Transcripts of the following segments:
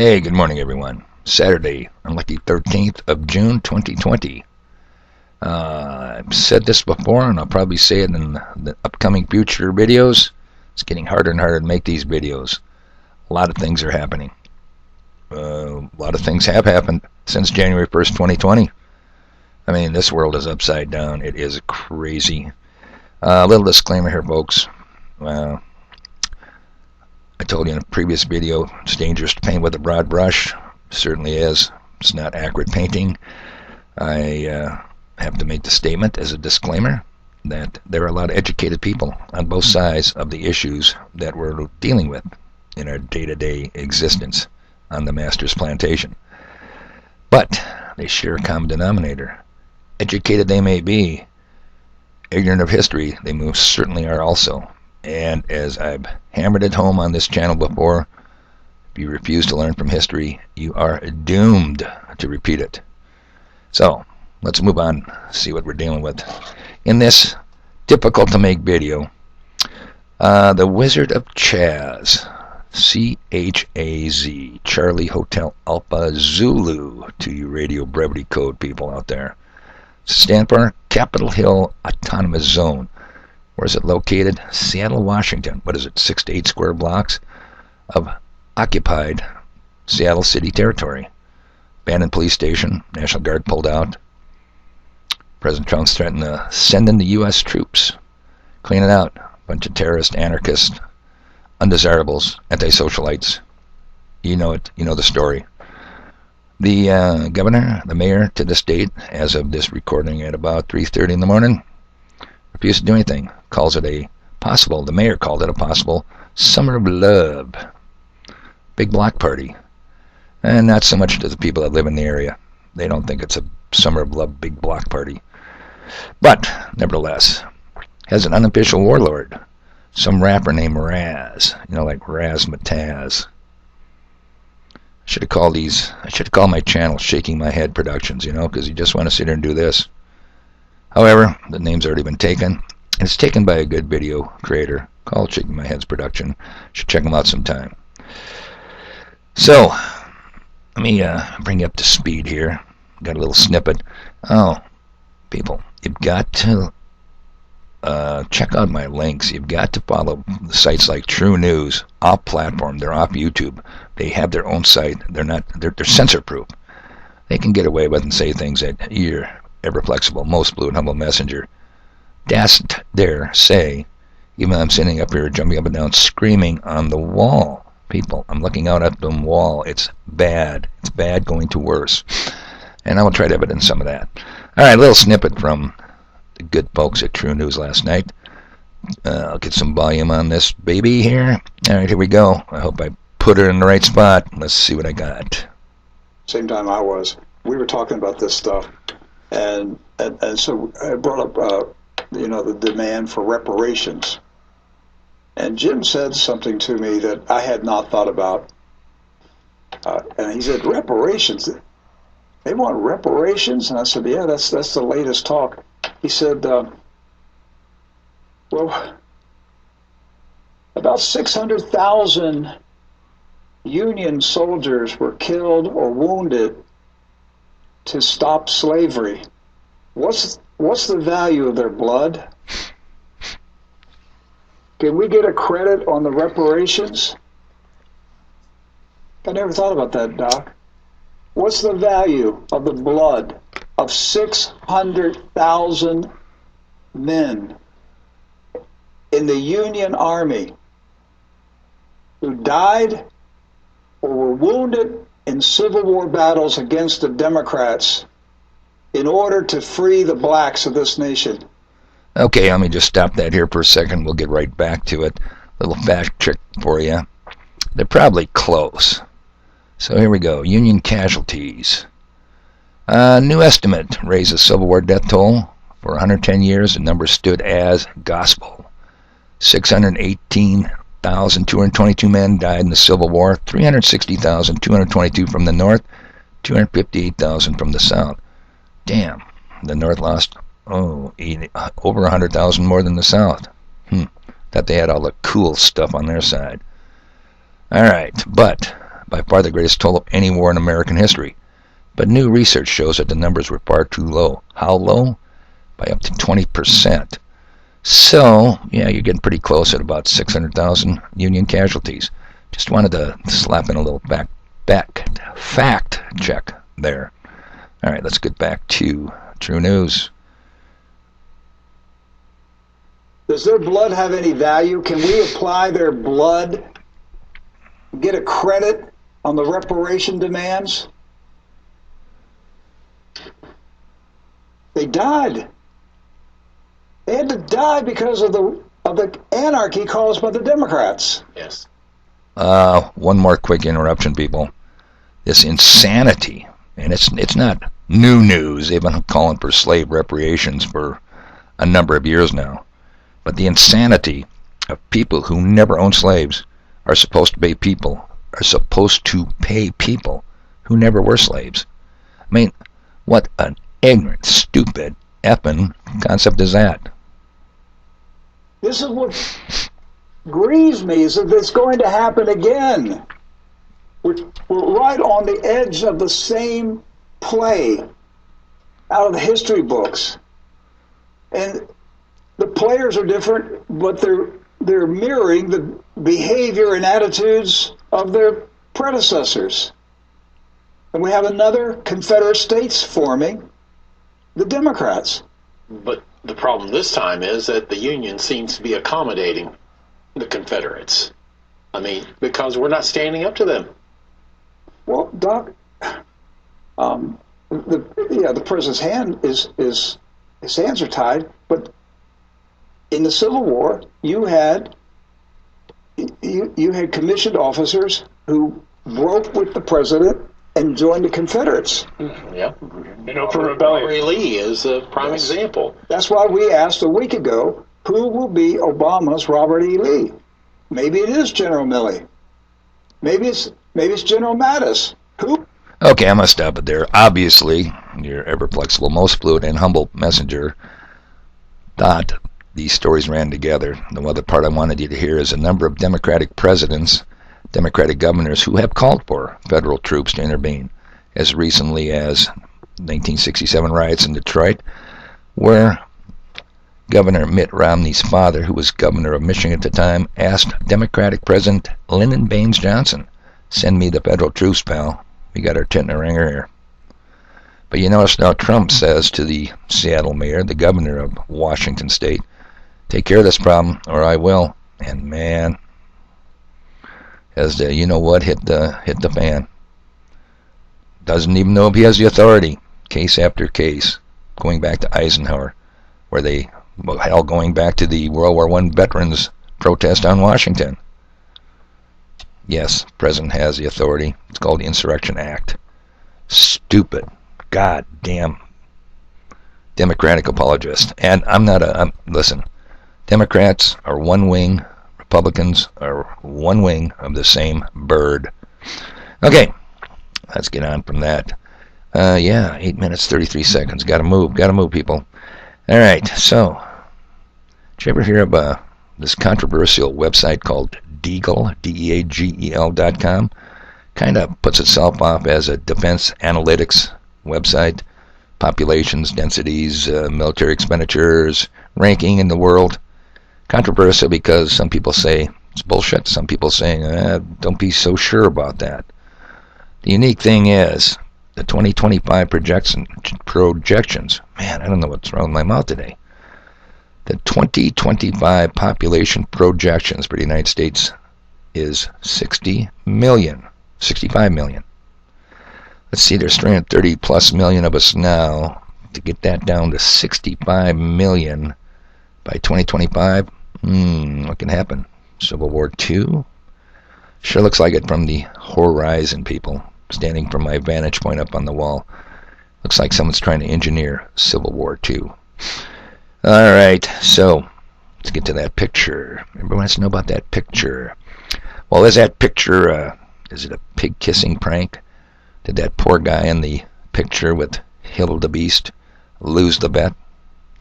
Hey, good morning, everyone. Saturday, unlucky 13th of June, 2020. I've said this before, and I'll probably say it in the upcoming future videos. It's getting harder and harder to make these videos. A lot of things are happening. A lot of things have happened since January 1st, 2020. I mean, this world is upside down. It is crazy. A little disclaimer here, folks. I told you in a previous video, it's dangerous to paint with a broad brush. Certainly is. It's not accurate painting. I have to make the statement as a disclaimer that there are a lot of educated people on both sides of the issues that we're dealing with in our day-to-day existence on the Master's Plantation. But they share a common denominator. Educated they may be, ignorant of history they most certainly are also. And as I've hammered it home on this channel before, if you refuse to learn from history, you are doomed to repeat it. So, let's move on, see what we're dealing with. In this difficult-to-make video, the Wizard of Chaz, C-H-A-Z, Charlie Hotel Alpha Zulu, to you radio brevity code people out there. Stand for Capitol Hill Autonomous Zone. Where is it located? Seattle, Washington. What is it, 6 to 8 square blocks of occupied Seattle City territory. Abandoned police station. National Guard pulled out. President Trump's threatened to send in the U.S. troops. Clean it out. Bunch of terrorists, anarchists, undesirables, anti-socialites. You know it. You know the story. The governor, the mayor to the state, as of this recording at about 3:30 in the morning, refused to do anything. Calls it a possible, the mayor called it a possible summer of love. Big block party. And not so much to the people that live in the area. They don't think it's a summer of love big block party. But, nevertheless, has an unofficial warlord. Some rapper named Raz. You know, like Razzmatazz. I should have called my channel Shaking My Head Productions, you know, because you just want to sit here and do this. However, the name's already been taken, and it's taken by a good video creator called Shaking My Head's Production. Should check him out sometime. So, let me bring you up to speed here. Got a little snippet. Oh, people, you've got to check out my links. You've got to follow the sites like True News, off platform. They're off YouTube. They have their own site. They're censor proof. They can get away with and say things that you're ever flexible, most blue and humble messenger dassn't dare say, even though I'm sitting up here jumping up and down screaming on the wall. People, I'm looking out at the wall. It's bad. It's bad going to worse. And I will try to evidence some of that. Alright, a little snippet from the good folks at True News last night. I'll get some volume on this baby here. Alright, here we go. I hope I put her in the right spot. Let's see what I got. Same time we were talking about this stuff. And so I brought up, the demand for reparations. And Jim said something to me that I had not thought about. And he said, reparations? They want reparations? And I said, yeah, that's the latest talk. He said, well, about 600,000 Union soldiers were killed or wounded to stop slavery. What's the value of their blood? Can we get a credit on the reparations? I never thought about that, Doc. What's the value of the blood of 600,000 men in the Union Army who died or were wounded in Civil War battles against the Democrats in order to free the blacks of this nation? Okay, let me just stop that here for a second. We'll get right back to it. Little fact check for you. They're probably close. So here we go. Union casualties. New estimate raises Civil War death toll. For 110 years, the number stood as gospel. 618,222 men died in the Civil War. 360,222 from the North. 258,000 from the South. Damn, the North lost over 100,000 more than the South. That they had all the cool stuff on their side. All right, but by far the greatest toll of any war in American history. But new research shows that the numbers were far too low. How low? By up to 20%. So, yeah, you're getting pretty close at about 600,000 Union casualties. Just wanted to slap in a little fact check there. All right, let's get back to True News. Does their blood have any value? Can we apply their blood, get a credit on the reparation demands? They died. They had to die because of the anarchy caused by the Democrats. Yes. One more quick interruption, people. This insanity, and it's not new news. They've been calling for slave reparations for a number of years now. But the insanity of people who never owned slaves are supposed to pay people who never were slaves. I mean, what an ignorant, stupid, effing concept is that? This is what grieves me, is that it's going to happen again. We're right on the edge of the same play out of the history books. And the players are different, but they're mirroring the behavior and attitudes of their predecessors. And we have another Confederate States forming, the Democrats. But the problem this time is that the Union seems to be accommodating the Confederates. I mean, because we're not standing up to them. Well, Doc, the president's his hands are tied, but in the Civil War, you had commissioned officers who broke with the president and joined the Confederates. Yeah. For rebellion. Robert E. Lee is a prime example. That's why we asked a week ago, who will be Obama's Robert E. Lee? Maybe it is General Milley. Maybe it's General Mattis. Who? Okay, I'm going to stop it there. Obviously, your ever-flexible, most fluid, and humble messenger thought these stories ran together. The other part I wanted you to hear is a number of Democratic presidents, Democratic governors who have called for federal troops to intervene. As recently as 1967 riots in Detroit, where Governor Mitt Romney's father, who was governor of Michigan at the time, asked Democratic President Lyndon Baines Johnson, "Send me the federal troops, pal. We got our tit in a ringer here." But you notice now Trump says to the Seattle mayor, the governor of Washington State, "Take care of this problem, or I will." And man, as the you-know-what hit the fan. Doesn't even know if he has the authority. Case after case, going back to Eisenhower, going back to the World War I veterans protest on Washington. Yes, President has the authority. It's called the Insurrection Act. Stupid, goddamn Democratic apologist. And listen, Democrats are one wing, Republicans are one wing of the same bird. Okay, let's get on from that. 8 minutes, 33 seconds. Gotta move, people. Alright, so, did you ever hear of this controversial website called Deagel, DEAGEL.com? Kind of puts itself off as a defense analytics website. Populations, densities, military expenditures, ranking in the world. Controversial because some people say it's bullshit. Some people saying, don't be so sure about that. The unique thing is, the 2025 projections, man, I don't know what's wrong with my mouth today. The 2025 population projections for the United States is 65 million. Let's see, there's 330 plus million of us now. To get that down to 65 million by 2025, what can happen? Civil War II? Sure looks like it from the horizon, people. Standing from my vantage point up on the wall. Looks like someone's trying to engineer Civil War II. Alright, so let's get to that picture. Everyone wants to know about that picture. Well, is that picture, is it a pig kissing prank? Did that poor guy in the picture with Hildebeest lose the bet?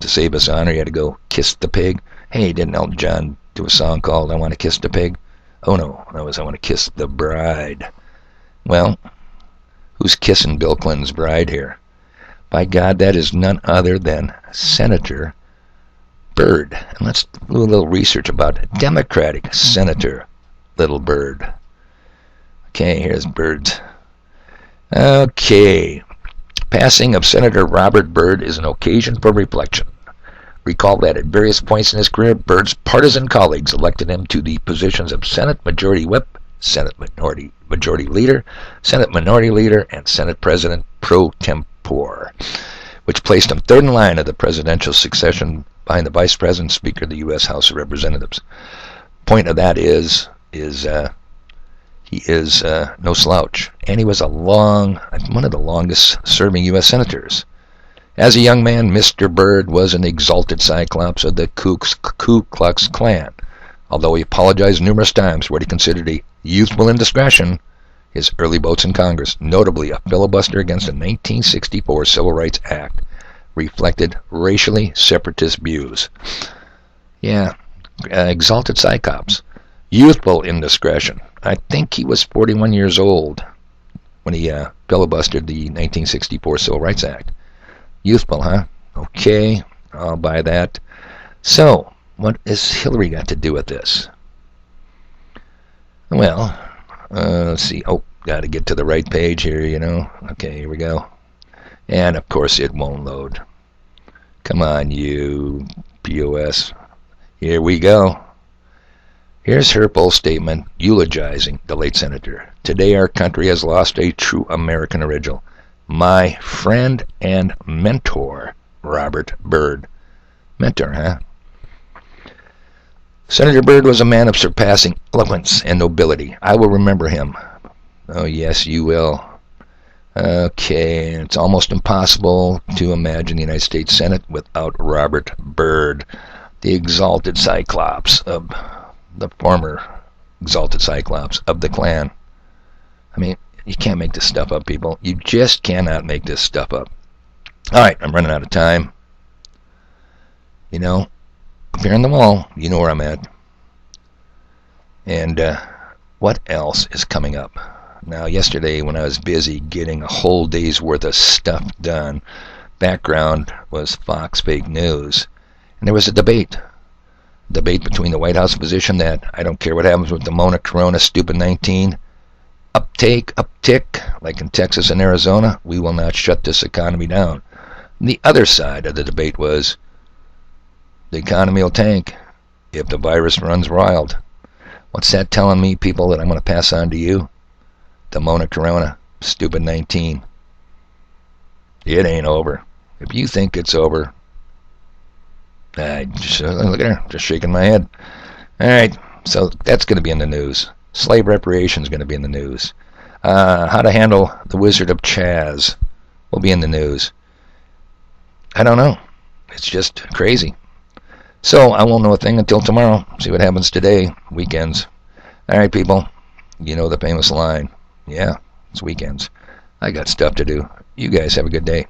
To save his honor, he had to go kiss the pig. Hey, didn't Elton John do a song called I Want to Kiss the Pig? Oh no, that was I Want to Kiss the Bride. Well, who's kissing Bill Clinton's bride here? By God, that is none other than Senator Byrd. And let's do a little research about Democratic Senator Little Byrd. Okay, here's Byrd's. Okay. Passing of Senator Robert Byrd is an occasion for reflection. Recall that at various points in his career, Byrd's partisan colleagues elected him to the positions of Senate Majority Whip, Senate Majority Leader, Senate Minority Leader, and Senate President pro tempore, which placed him third in line of the presidential succession behind the Vice President, Speaker of the U.S. House of Representatives. Point of that is he is no slouch, and he was one of the longest-serving U.S. senators. As a young man, Mr. Byrd was an exalted cyclops of the Ku Klux Klan. Although he apologized numerous times for what he considered a youthful indiscretion, his early votes in Congress, notably a filibuster against the 1964 Civil Rights Act, reflected racially separatist views. Yeah, exalted cyclops. Youthful indiscretion. I think he was 41 years old when he filibustered the 1964 Civil Rights Act. Youthful, huh? Okay, I'll buy that. So, what has Hillary got to do with this? Well, let's see. Oh, got to get to the right page here, you know. Okay, here we go. And, of course, it won't load. Come on, you POS. Here we go. Here's her full statement eulogizing the late senator. Today our country has lost a true American original. My friend and mentor, Robert Byrd. Mentor, huh? Senator Byrd was a man of surpassing eloquence and nobility. I will remember him. Oh, yes, you will. Okay, it's almost impossible to imagine the United States Senate without Robert Byrd, the exalted cyclops of the former exalted cyclops of the Klan. I mean, you can't make this stuff up, people. You just cannot make this stuff up. All right, I'm running out of time. You know, up here on the wall, you know where I'm at. And what else is coming up? Now, yesterday when I was busy getting a whole day's worth of stuff done, background was Fox Fake News. And there was a debate between the White House position that I don't care what happens with the Mona Corona Stupid 19, uptick, like in Texas and Arizona, we will not shut this economy down. And the other side of the debate was the economy will tank if the virus runs wild. What's that telling me, people, that I'm going to pass on to you? The Mona Corona Stupid 19. It ain't over. If you think it's over, look at her, just shaking my head. All right, so that's going to be in the news. Slave reparations is going to be in the news. How to handle the Wizard of Chaz will be in the news. I don't know. It's just crazy. So I won't know a thing until tomorrow. See what happens today. Weekends. All right, people. You know the famous line. Yeah, it's weekends. I got stuff to do. You guys have a good day.